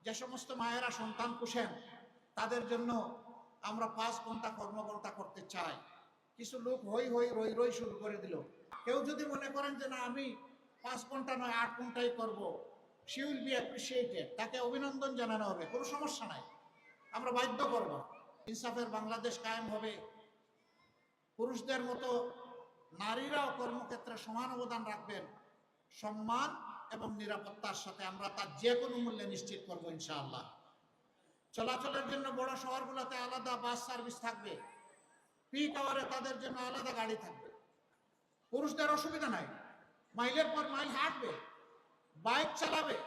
যে সমস্ত মায়েরা সন্তান পোষেন তাদের জন্য আমরা 5 ঘন্টা কর্মঘণ্টা করতে চাই। কিছু লোক হই হই রই রই শুরু করে দিল। কেউ যদি মনে করেন যে না আমি 5 ঘন্টা নয় 8 ঘন্টাই করব, শি উইল বি অ্যাপ্রিসিয়েটেড, তাকে অভিনন্দন জানানো হবে, কোনো সমস্যা নাই। আমরা বাধ্য করব, ইনসাফের বাংলাদেশ কায়েম হবে। পুরুষদের মতো নারীরাও কর্মক্ষেত্রে সমান অবদান রাখবেন, সম্মান এবং নিরাপত্তার সাথে আমরা তার যে কোনো মূল্যে নিশ্চিত করবো ইনশাআল্লাহ। চলাচলের জন্য বড় শহরগুলোতে আলাদা বাস সার্ভিস থাকবে, পিক আওয়ারে তাদের জন্য আলাদা গাড়ি থাকবে। পুরুষদের অসুবিধা নাই, মাইলের পর মাইল হাঁটবে, বাইক চালাবে,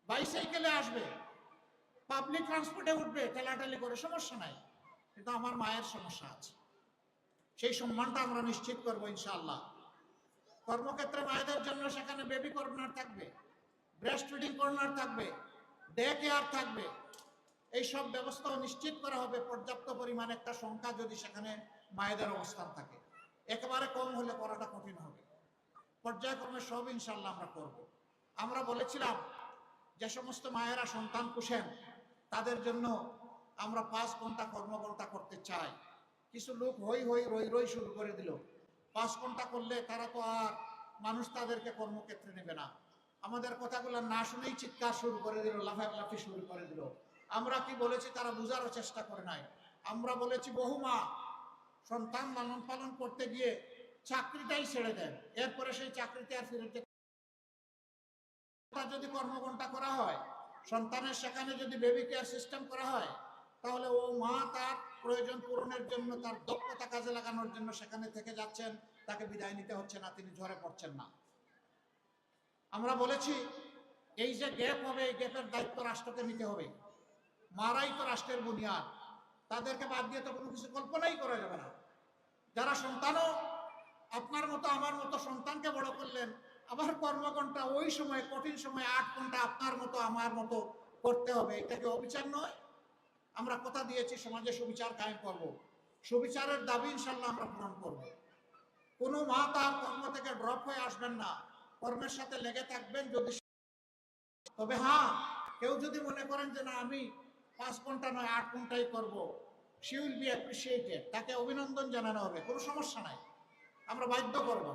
বাইসাইকেলে আসবে, পাবলিক ট্রান্সপোর্টে উঠবে, ঠেলাঠেলি করে, সমস্যা নাই। কিন্তু আমার মায়ের সমস্যা আছে, সেই সম্মানটা আমরা নিশ্চিত করবো ইনশাআল্লাহ। কর্মক্ষেত্রে মায়েদের জন্য সেখানে বেবি কর্নার থাকবে, ব্রেস্ট ফিডিং কর্নার থাকবে, ডে কেয়ার থাকবে। এইসব ব্যবস্থাও নিশ্চিত করা হবে। পর্যাপ্ত পরিমাণ একটা সংখ্যা যদি সেখানে মায়েদের অবস্থান থাকে, একেবারে কম হলে করাটা কঠিন হবে। পর্যায়ক্রমে সব ইনশাল্লাহ আমরা করব। আমরা বলেছিলাম যে সমস্ত মায়েরা সন্তান পোষেন তাদের জন্য আমরা 5 ঘন্টা কর্মঘণ্টা করতে চাই। কিছু লোক হই হই রই রই শুরু করে দিল। 5 ঘন্টা করলে তারা তো আর মানুষ তাদেরকে কর্মক্ষেত্রে নেবে না। আমাদের কথাগুলো না শুনেই চিৎকার শুরু করে দিল, লাফালাফি শুরু করে দিল। আমরা কি বলেছি তারা বুঝারও চেষ্টা করে নাই। আমরা বলেছি বহু মা সন্তান লালন পালন করতে গিয়ে চাকরিটাই ছেড়ে দেন, এরপরে সেই চাকরিতে আর ফিরে যদি কর্মঘণ্টা করা হয়, সন্তানের সেখানে যদি বেবি কেয়ার সিস্টেম করা হয়, তাহলে ও মা তার প্রয়োজন পূরণের জন্য, তার দক্ষতা কাজে লাগানোর জন্য সেখানে থেকে যাচ্ছেন, তাকে বিদায় নিতে হচ্ছে না, তিনি ঝরে পড়ছেন না। আমরা বলেছি এই যে গ্যাপ হবে, এই গ্যাপের দায়িত্ব রাষ্ট্রকে নিতে হবে। মারাই তো রাষ্ট্রের বুনিয়াদ, তাদেরকে বাদ দিয়ে তো কোনো কিছু কল্পনাই করা যাবে না। যারা সন্তানও আপনার মতো আমার মতো সন্তানকে বড় করলেন, আবার কর্মঘণ্টা ওই সময় কঠিন সময় 8 ঘন্টা আপনার মতো আমার মতো করতে হবে, এটাকে অবিচার নয়? আমরা কথা দিয়েছি সমাজে সুবিচার কায়েম করব, সুবিচারের দাবি ইনশাল্লাহ আমরা পূরণ করব। কোনো মা তার কর্ম থেকে ড্রপ হয়ে আসবেন না, কর্মের সাথে লেগে থাকবেন। যদি তবে হ্যাঁ, কেউ যদি মনে করেন যে না আমি 5 ঘন্টা নয় 8 ঘন্টাই করব, শি উইল বি অ্যাপ্রিসিয়েটেড, তাকে অভিনন্দন জানানো হবে, কোনো সমস্যা নাই। আমরা বাধ্য করব।